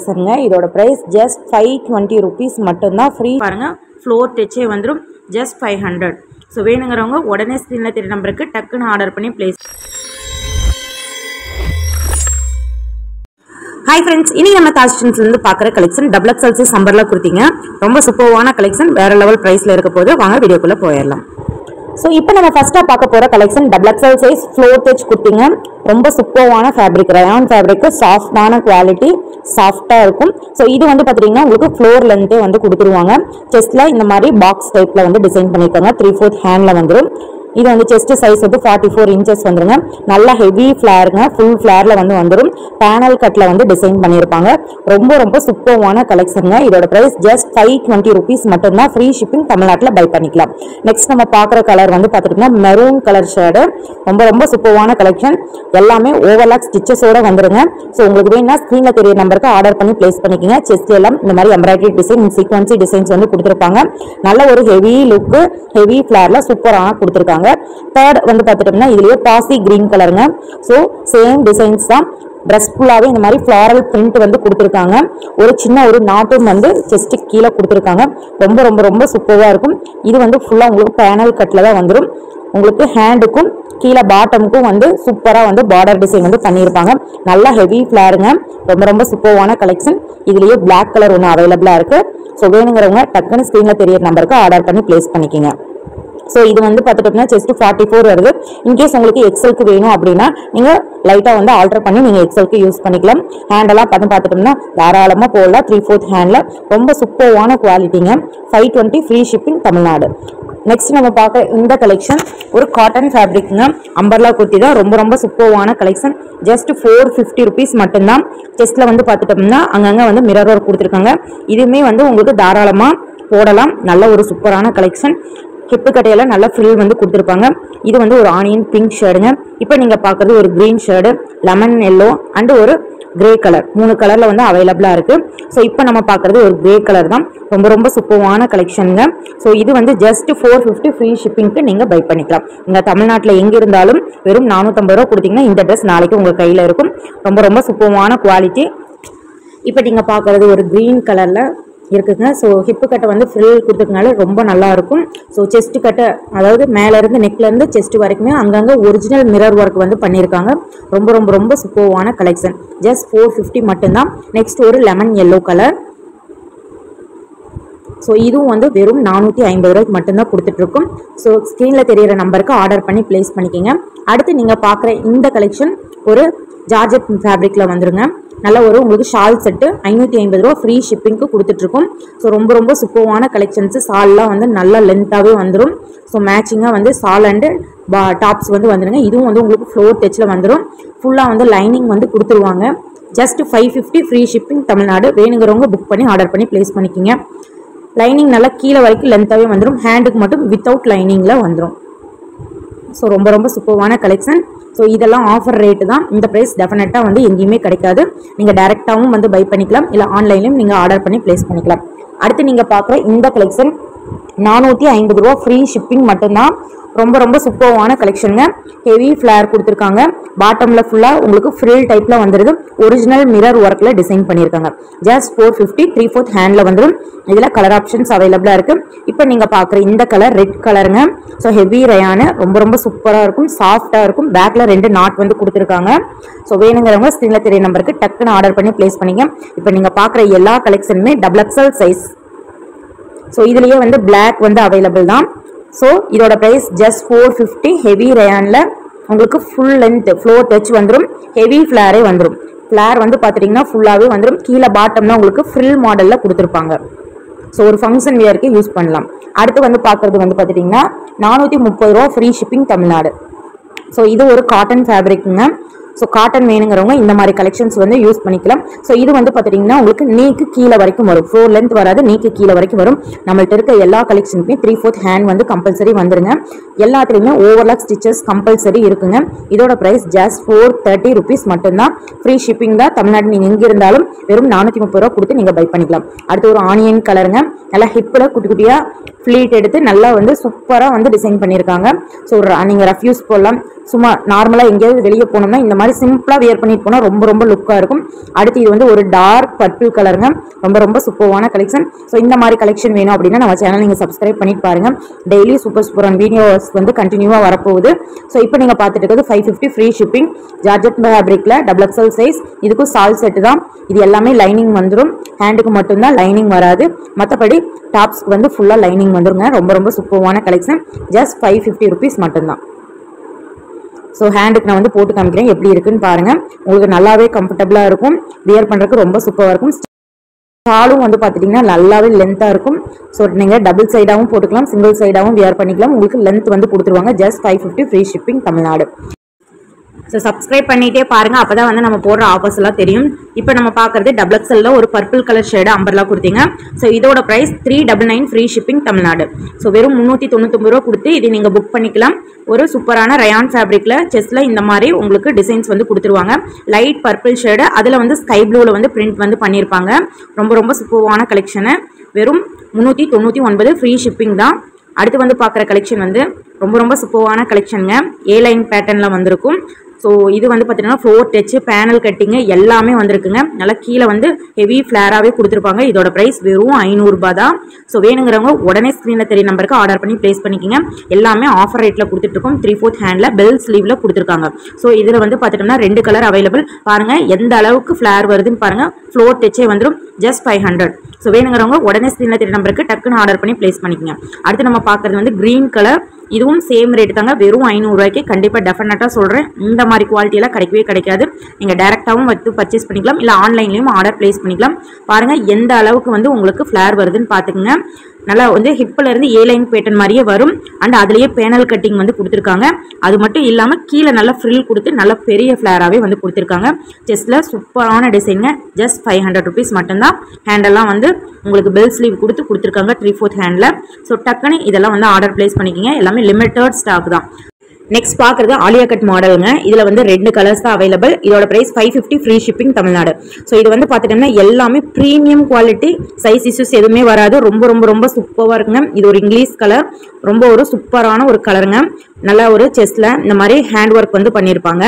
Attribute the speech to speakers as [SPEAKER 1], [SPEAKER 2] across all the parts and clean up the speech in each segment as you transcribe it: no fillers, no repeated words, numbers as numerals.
[SPEAKER 1] கலெக்ஷனுங்க. இதோட price just 520 rupees மட்டும்தான். Free பாருங்கள், ஃப்ளோர் டச்சே வந்துடும். ஜஸ்ட் 500. ஸோ வேணுங்கிறவங்க உடனே ஸ்க்ரீனில் தெரிய நம்பருக்கு டக்குன்னு ஆர்டர் பண்ணி ப்ளேஸ். ஹாய் ஃப்ரெண்ட்ஸ், இனி நம்ம தாஜ்டன்ஸ்லேருந்து பார்க்குற கலெக்ஷன் டபுள் எக்ஸ்எல் சைஸ் சம்பரில் கொடுத்தீங்க. ரொம்ப சூப்பர்வான கலெக்ஷன், வேறு லெவல் ப்ரைஸில் இருக்க போது. வாங்க வீடியோக்குள்ளே போயிடலாம். ஸோ இப்போ நம்ம ஃபஸ்ட்டாக பார்க்க போகிற collection double XL size floor touch கொடுத்தீங்க. ரொம்ப சூப்பர்வான ஃபேப்ரிக், ரயான் ஃபேப்ரிக்கு, சாஃப்டான குவாலிட்டி, சாஃப்டாக இருக்கும். ஸோ இது வந்து பார்த்தீங்கன்னா உங்களுக்கு ஃப்ளோர் லென்த்தே வந்து கொடுத்துருவாங்க. செஸ்ட்டில் இந்த மாதிரி பாக்ஸ் டைப்பில் வந்து டிசைன் பண்ணியிருக்காங்க. 3/4 ஹேண்டில் வந்துடும். இது வந்து செஸ்ட் சைஸ் வந்து 44 inches வந்துருங்க. நல்லா ஹெவி ஃப்ளேருங்க, ஃபுல் ஃப்ளேரில் வந்து வந்துடும். பேனல் கட்டில் வந்து டிசைன் பண்ணியிருப்பாங்க. ரொம்ப ரொம்ப சூப்பர்வான கலெக்ஷனுங்க. இதோட ப்ரைஸ் ஜஸ்ட் 520 rupees மட்டும்தான். ஃப்ரீ ஷிப்பிங், தமிழ்நாட்டில் பை பண்ணிக்கலாம். நெக்ஸ்ட் நம்ம பார்க்குற கலர் வந்து பார்த்துட்டிங்கன்னா மெரூன் கலர் ஷேடு. ரொம்ப ரொம்ப சூப்பர்வான கலெக்ஷன். எல்லாமே ஓவர்லாக் ஸ்டிச்சஸோடு வந்துருங்க. ஸோ உங்களுக்கு வேணும்னா ஸ்க்ரீனில் தெரிய நம்பருக்கு ஆர்டர் பண்ணி ப்ளேஸ் பண்ணிக்கோங்க. செஸ்ட் எல்லாம் இந்த மாதிரி எம்ப்ராய்டரி டிசைன், சீக்வன்சி டிசைன்ஸ் வந்து கொடுத்துருப்பாங்க. நல்ல ஒரு ஹெவி லுக்கு, ஹெவி ஃப்ளேரில் சூப்பராக கொடுத்துருக்காங்க. தேர்ட் வந்து பார்த்துட்டோம்னா இதுலயே பாசி கிரீன் கலருங்க. ஸோ சேம் டிசைன்ஸ் தான். ட்ரெஸ் ஃபுல்லாகவே இந்த மாதிரி ஃப்ளாரல் பிரிண்ட் வந்து கொடுத்துருக்காங்க. ஒரு சின்ன ஒரு நாட்டும் வந்து செஸ்ட்டுக்கு கீழே கொடுத்துருக்காங்க. ரொம்ப ரொம்ப ரொம்ப சூப்பராக இருக்கும். இது வந்து ஃபுல்லாக உங்களுக்கு பேனல் கட்டில் தான் வந்துடும். உங்களுக்கு ஹேண்டுக்கும் கீழே பாட்டமுக்கும் வந்து சூப்பராக வந்து பார்டர் டிசைன் வந்து பண்ணியிருப்பாங்க. நல்லா ஹெவி ஃப்ளாருங்க. ரொம்ப ரொம்ப சூப்பர்வான கலெக்ஷன். இதுலேயே பிளாக் கலர் ஒன்று அவைலபிளாக இருக்குது. ஸோ வேணுங்கிறவங்க டக்குன்னு ஸ்க்ரீனில் தெரிய நம்பருக்கு ஆர்டர் பண்ணி ப்ளேஸ் பண்ணிக்கோங்க. ஸோ இது வந்து பார்த்துட்டோம்னா செஸ்ட் 44 வருது. இன்கேஸ் உங்களுக்கு எக்ஸலுக்கு வேணும் அப்படின்னா நீங்கள் லைட்டாக வந்து ஆல்டர் பண்ணி நீங்கள் எக்ஸலுக்கு யூஸ் பண்ணிக்கலாம். ஹேண்டெல்லாம் பார்த்துட்டோம்னா தாராளமாக போடலாம். 3/4 ஹேண்டில் ரொம்ப சூப்பர்வான குவாலிட்டிங்க. 520 ஃப்ரீ ஷிப்பிங், தமிழ்நாடு. நெக்ஸ்ட் நம்ம பார்க்க இந்த கலெக்ஷன் ஒரு காட்டன் ஃபேப்ரிக்ங்க. அம்பர்லா குர்த்தி தான். ரொம்ப ரொம்ப சூப்பர்வான கலெக்ஷன். ஜஸ்ட் 450 rupees மட்டும்தான். செஸ்ட்டில் வந்து பார்த்துட்டோம்னா அங்கங்கே வந்து மிரர் ஒர்க் கொடுத்துருக்காங்க. இதுவுமே வந்து உங்களுக்கு தாராளமாக போடலாம். நல்ல ஒரு சூப்பரான கலெக்ஷன். ஹிப்பு கட்டையில நல்ல ஃப்ரில் வந்து கொடுத்துருப்பாங்க. இது வந்து ஒரு ஆனியன் பிங்க் ஷேடுங்க. இப்போ நீங்கள் பார்க்குறது ஒரு green shade, lemon yellow and ஒரு கிரே கலர். 3 கலரில் வந்து அவைலபிளாக இருக்குது. ஸோ இப்போ நம்ம பார்க்குறது ஒரு கிரே கலர் தான். ரொம்ப ரொம்ப சூப்பர்வான கலெக்ஷனுங்க. ஸோ இது வந்து ஜஸ்ட் 450 ஃப்ரீ ஷிப்பிங்க்கு நீங்கள் பை பண்ணிக்கலாம். நீங்கள் தமிழ்நாட்டில் எங்கே இருந்தாலும் வெறும் 450 ரூபா கொடுத்தீங்கன்னா இந்த ட்ரெஸ் நாளைக்கு உங்கள் கையில் இருக்கும். ரொம்ப ரொம்ப சூப்பர்வான குவாலிட்டி. இப்போ நீங்கள் பார்க்குறது ஒரு க்ரீன் கலரில் இருக்குங்க. ஸோ ஹிப்பு கட்டை வந்து ஃப்ரில் கொடுத்ததுனால ரொம்ப நல்லா இருக்கும். ஸோ செஸ்ட் கட்டை, அதாவது மேலேருந்து நெக்லேருந்து செஸ்ட் வரைக்குமே அங்கங்கே ஒரிஜினல் மிரர் ஒர்க் வந்து பண்ணியிருக்காங்க. ரொம்ப ரொம்ப ரொம்ப சூப்பர்வான கலெக்ஷன். ஜஸ்ட் 450 மட்டும்தான். நெக்ஸ்ட் ஒரு லெமன் எல்லோ கலர். ஸோ இதுவும் வந்து வெறும் 450 ரூபாய்க்கு மட்டும்தான் கொடுத்துட்ருக்கும். ஸோ ஸ்க்ரீனில் தெரிகிற நம்பருக்கு ஆர்டர் பண்ணி ப்ளேஸ் பண்ணிக்கோங்க. அடுத்து நீங்கள் பார்க்குற இந்த கலெக்ஷன் ஒரு ஜார்ஜெட் ஃபேப்ரிக்கில் வந்துருங்க. நல்ல ஒரு உங்களுக்கு ஷால் செட்டு 550 ரூபா ஃப்ரீ ஷிப்பிங்க்கு கொடுத்துட்ருக்கோம். ஸோ ரொம்ப ரொம்ப சூப்பர்வான கலெக்ஷன்ஸு. ஷால்லாம் வந்து நல்ல லென்த்தாகவே வந்துடும். ஸோ மேட்சிங்காக வந்து ஷால் அண்டு டாப்ஸ் வந்து வந்துடுங்க. இதுவும் வந்து உங்களுக்கு ஃப்ளோர் டச்சில் வந்துடும். ஃபுல்லாக வந்து லைனிங் வந்து கொடுத்துருவாங்க. Just 550 free shipping, Tamil Nadu. வேணுங்கிறவங்க புக் பண்ணி ஆர்டர் பண்ணி ப்ளேஸ் பண்ணிக்கிங்க. லைனிங் நல்லா கீழே வரைக்கும் லென்த்தாகவே வந்துடும். ஹேண்டுக்கு மட்டும் வித்தவுட் லைனிங்கில் வந்துடும். ஸோ ரொம்ப ரொம்ப சூப்பர்வான கலெக்ஷன். ஸோ இதெல்லாம் ஆஃபர் ரேட்டு தான். இந்த ப்ரைஸ் டெஃபினட்டாக வந்து எங்கேயுமே கிடைக்காது. நீங்கள் டேரெக்டாகவும் வந்து பை பண்ணிக்கலாம், இல்லை ஆன்லைன்லையும் நீங்கள் ஆர்டர் பண்ணி ப்ளேஸ் பண்ணிக்கலாம். அடுத்து நீங்கள் பார்க்குற இந்த கலெக்ஷன் 450 ரூபா ஃப்ரீ ஷிப்பிங் மட்டும்தான். ரொம்ப ரொம்ப சூப்பர்வான கலெக்ஷனுங்க. ஹெவி ஃப்ளேர் கொடுத்துருக்காங்க. பாட்டமில் ஃபுல்லாக உங்களுக்கு ஃப்ரில் டைப்பில் வந்துடுது. ஒரிஜினல் மிரர் ஒர்க்கில் டிசைன் பண்ணியிருக்காங்க. ஜஸ்ட் 450 3/4 ஹேண்டில் வந்துடும். இதில் கலர் ஆப்ஷன்ஸ் அவைலபிளாக இருக்குது. இப்போ நீங்கள் பார்க்குற இந்த கலர் ரெட் கலருங்க. ஸோ ஹெவி ரயானு, ரொம்ப ரொம்ப சூப்பராக இருக்கும், சாஃப்டாக இருக்கும். பேக்கில் 2 நாட் வந்து கொடுத்துருக்காங்க. ஸோ வேணுங்கிறவங்க ஸ்க்ரீனில் தெரிய நம்பருக்கு டக்குன்னு ஆர்டர் பண்ணி ப்ளேஸ் பண்ணிங்க. இப்போ நீங்கள் பார்க்குற எல்லா கலெக்ஷனுமே டபுள் எக்ஸ்எல் சைஸ். ஸோ இதுலேயே வந்து பிளாக் வந்து அவைலபிள் தான். ஸோ இதோட ப்ரைஸ் ஜஸ்ட் 450. ஹெவி ரயானில் உங்களுக்கு ஃபுல் லென்த் ஃப்ளோர் டச் வந்துடும். ஹெவி ஃப்ளேரே வந்துடும். ஃப்ளேர் வந்து பார்த்துட்டிங்கன்னா ஃபுல்லாகவே வந்துடும். கீழே பாட்டம்னா உங்களுக்கு ஃப்ரில் மாடலில் கொடுத்துருப்பாங்க. ஸோ ஒரு ஃபங்க்ஷன் வியருக்கு யூஸ் பண்ணலாம். அடுத்து வந்து பார்க்குறது வந்து பார்த்துட்டிங்கன்னா 430 ரூபா ஃப்ரீ ஷிப்பிங், தமிழ்நாடு. ஸோ இது ஒரு காட்டன் ஃபேப்ரிக்குங்க. ஸோ காட்டன் வேணுங்கிறவங்க இந்த மாதிரி கலெக்ஷன்ஸ் வந்து யூஸ் பண்ணிக்கலாம். ஸோ இது வந்து பார்த்துட்டிங்கன்னா உங்களுக்கு நீக்கு கீழே வரைக்கும் வரும். ஃப்ளோர் லென்த் வராது, நீக்கு கீழே வரைக்கும் வரும். நம்மள்ட்ட இருக்க எல்லா கலெக்ஷனுக்குமே 3/4 ஹேண்ட் வந்து கம்பல்சரி வந்துருங்க. எல்லாத்துலேயுமே ஓவர்லாக் ஸ்டிச்சஸ் கம்பல்சரி இருக்குங்க. இதோட ப்ரைஸ் ஜஸ்ட் 430 rupees மட்டும்தான். ஃப்ரீ ஷிப்பிங் தான். தமிழ்நாடு நீங்கள் எங்கே இருந்தாலும் வெறும் 430 ரூபா கொடுத்து நீங்கள் பை பண்ணிக்கலாம். அடுத்து ஒரு ஆனியன் கலருங்க. நல்லா ஹிப்பில் குட்டி குட்டியாக ஃப்ளீட் எடுத்து நல்லா வந்து சூப்பராக வந்து டிசைன் பண்ணியிருக்காங்க. ஸோ நீங்கள் ரஃப் யூஸ் போடலாம். சும்மா நார்மலாக எங்கேயாவது வெளியே போனோம்னா இந்த மாதிரி மாதிரி சிம்பிளா வியர் பண்ணிட்டு போனா ரொம்ப ரொம்ப லுக்கா இருக்கும். அடுத்து இது வந்து ஒரு டார்க் பர்பிள் கலருங்க, ரொம்ப ரொம்ப சூப்பரான கலெக்ஷன். ஸோ இந்த மாதிரி கலெக்ஷன் வேணும் அப்படின்னா நம்ம சேனல் நீங்க சப்ஸ்கிரைப் பண்ணிட்டு பாருங்க. டெய்லி சூப்பரான வீடியோஸ் வந்து கண்டினியூவா வரப்போகுது. ஸோ இப்போ நீங்க பார்த்துட்டு இருக்கிறது 550 ஃப்ரீ ஷிப்பிங், ஜார்ஜெட் ஃபேப்ரிக்ல XXL சைஸ். இதுக்கும் சால் செட் தான். இது எல்லாமே லைனிங் வந்துடும், ஹேண்டுக்கு மட்டும்தான் லைனிங் வராது, மற்றபடி டாப்ஸ்க்கு வந்து ஃபுல்லா லைனிங் வந்துருங்க. ரொம்ப ரொம்ப சூப்பரான கலெக்ஷன், ஜஸ்ட் 550 ருபீஸ் மட்டும்தான். ஸோ ஹேண்டுக்கு நான் வந்து போட்டு காமிக்கிறேன் எப்படி இருக்குன்னு பாருங்க. உங்களுக்கு நல்லாவே கம்ஃபர்டபுளா இருக்கும், வியர் பண்றதுக்கு ரொம்ப சூப்பரா இருக்கும். ஷாலும் வந்து பார்த்துட்டிங்கன்னா நல்லாவே லென்த்தாக இருக்கும். ஸோ நீங்கள் டபுள் சைடாகவும் போட்டுக்கலாம், சிங்கிள் சைடாகவும் வியர் பண்ணிக்கலாம். உங்களுக்கு லென்த் வந்து கொடுத்துருவாங்க. Just 550 free shipping Tamil Nadu. So subscribe பண்ணிட்டே பாருங்க, அப்பதான் வந்து நம்ம போடுற ஆஃபர்ஸ் எல்லாம் தெரியும். இப்போ நம்ம பார்க்கறது XXL ஒரு பர்பிள் கலர் ஷேடு அம்பர்லா கொடுத்தீங்க. ஸோ இதோட price 399 free shipping Tamil Nadu. So வெறும் 399 ரூபா கொடுத்து இது நீங்க புக் பண்ணிக்கலாம். ஒரு சூப்பரான ரயான் ஃபேப்ரிக்ல செஸ்ட்ல இந்த மாதிரி உங்களுக்கு டிசைன்ஸ் வந்து கொடுத்துருவாங்க. லைட் பர்பிள் ஷேடு, அதுல வந்து ஸ்கை ப்ளூல வந்து பிரிண்ட் வந்து பண்ணியிருப்பாங்க. ரொம்ப ரொம்ப சூப்பரான கலெக்ஷனு. வெறும் 399 ஃப்ரீ ஷிப்பிங் தான். அடுத்து வந்து பார்க்குற கலெக்ஷன் வந்து ரொம்ப ரொம்ப சூப்பரான கலெக்ஷனுங்க. ஏ லைன் பேட்டர்னில் வந்திருக்கும். ஸோ இது வந்து பார்த்தீங்கன்னா ஃப்ளோர் டச்சு, பேனல் கட்டிங்கு எல்லாமே வந்திருக்குங்க. நல்லா கீழே வந்து ஹெவி ஃப்ளேராகவே கொடுத்துருப்பாங்க. இதோட ப்ரைஸ் வெறும் 500 ரூபாய் தான். ஸோ வேணுங்கிறவங்க உடனே ஸ்க்ரீனில் தெரிய நம்பருக்கு ஆர்டர் பண்ணி ப்ளேஸ் பண்ணிக்கிங்க. எல்லாமே ஆஃபர் ரேட்டில் கொடுத்துட்ருக்கோம். 3/4 ஹேண்டில் பெல் ஸ்லீவில் கொடுத்துருக்காங்க. ஸோ இதில் வந்து பார்த்துட்டோம்னா 2 கலர் அவைலபிள். பாருங்கள் எந்த அளவுக்கு ஃப்ளேர் வருதுன்னு பாருங்கள். ஃப்ளோர் டச்சே வந்துடும். ஜஸ்ட் 500. ஸோ வேணுங்கிறவங்க உடனே ஸ்க்ரீனில் தெரிய நம்பருக்கு டக்குன்னு ஆர்டர் பண்ணி ப்ளேஸ் பண்ணிக்கங்க. அடுத்து நம்ம பார்க்குறது வந்து க்ரீன் கலர். இதுவும் சேம் ரேட் தாங்க, வெறும் 500 ரூபாய்க்கு. கண்டிப்பாக டெஃபினட்டாக சொல்கிறேன், இந்த மாதிரி குவாலிட்டியெல்லாம் கிடைக்கவே கிடைக்காது. நீங்கள் டேரெக்டாகவும் வந்து பர்ச்சேஸ் பண்ணிக்கலாம், இல்லை ஆன்லைன்லேயும் ஆர்டர் ப்ளேஸ் பண்ணிக்கலாம். பாருங்கள் எந்த அளவுக்கு வந்து உங்களுக்கு ஃப்ளேர் வருதுன்னு பார்த்துக்குங்க. நல்லா வந்து ஹிப்பில் இருந்து ஏ லைன் பேட்டர்ன் மாதிரியே வரும். அண்ட் அதுலேயே பேனல் கட்டிங் வந்து கொடுத்துருக்காங்க. அது மட்டும் இல்லாமல் கீழே நல்லா ஃப்ரில் கொடுத்து நல்ல பெரிய ஃப்ளேராகவே வந்து கொடுத்துருக்காங்க. செஸ்ட்டில் சூப்பரான டிசைனுங்க. ஜஸ்ட் 500 ருபீஸ் மட்டும்தான். ஹேண்டெல்லாம் வந்து உங்களுக்கு பெல் ஸ்லீவ் கொடுத்துருக்காங்க 3/4 ஹேண்டில். ஸோ டக்குன்னு இதெல்லாம் வந்து ஆர்டர் ப்ளேஸ் பண்ணிக்கிங்க. எல்லாமே லிமிட்டட் ஸ்டாக் தான். நெக்ஸ்ட் பார்க்குறது ஆலியா கட் மாடலுங்க. இதில் வந்து 2 கலர்ஸ் தான் அவைலபிள். இதோட price 550 free shipping Tamil Nadu. So இது வந்து பார்த்துட்டோம்னா எல்லாமே ப்ரீமியம் குவாலிட்டி, சைஸ் இஷ்யூஸ் எதுவுமே வராது. ரொம்ப ரொம்ப ரொம்ப சூப்பராக இருக்குங்க. இது ஒரு இங்கிலீஷ் கலர், ரொம்ப ஒரு சூப்பரான ஒரு கலருங்க. நல்லா ஒரு செஸ்ட்ல இந்த மாதிரி ஹேண்ட் ஒர்க் வந்து பண்ணியிருப்பாங்க,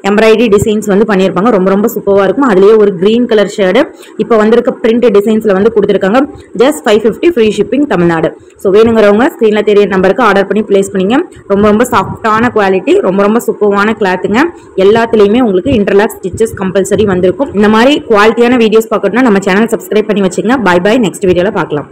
[SPEAKER 1] எம்ப்ராய்டரி டிசைன்ஸ் வந்து பண்ணியிருப்பாங்க. ரொம்ப ரொம்ப சூப்பராக இருக்கும். அதுலேயே ஒரு க்ரீன் கலர் ஷேடு இப்போ வந்திருக்க பிரிண்ட் டிசைன்ஸில் வந்து கொடுத்துருக்காங்க. Just 550 free shipping Tamil Nadu. So வேணுங்கிறவங்க ஸ்க்ரீனில் தெரிய நம்பருக்கு ஆர்டர் பண்ணி ப்ளேஸ் பண்ணிங்க. ரொம்ப ரொம்ப சாஃப்டான குவாலிட்டி, ரொம்ப ரொம்ப சூப்பரான கிளாத்துங்க. எல்லாத்துலேயுமே உங்களுக்கு இன்டர்லாக் ஸ்டிச்சஸ் கம்பல்சரி வந்திருக்கும். இந்த மாதிரி குவாலிட்டியான வீடியோஸ் பார்க்கணும்னா நம்ம சேனல் சப்ஸ்கிரைப் பண்ணி வச்சுங்க. பை பை, நெக்ஸ்ட் வீடியோவில் பார்க்கலாம்.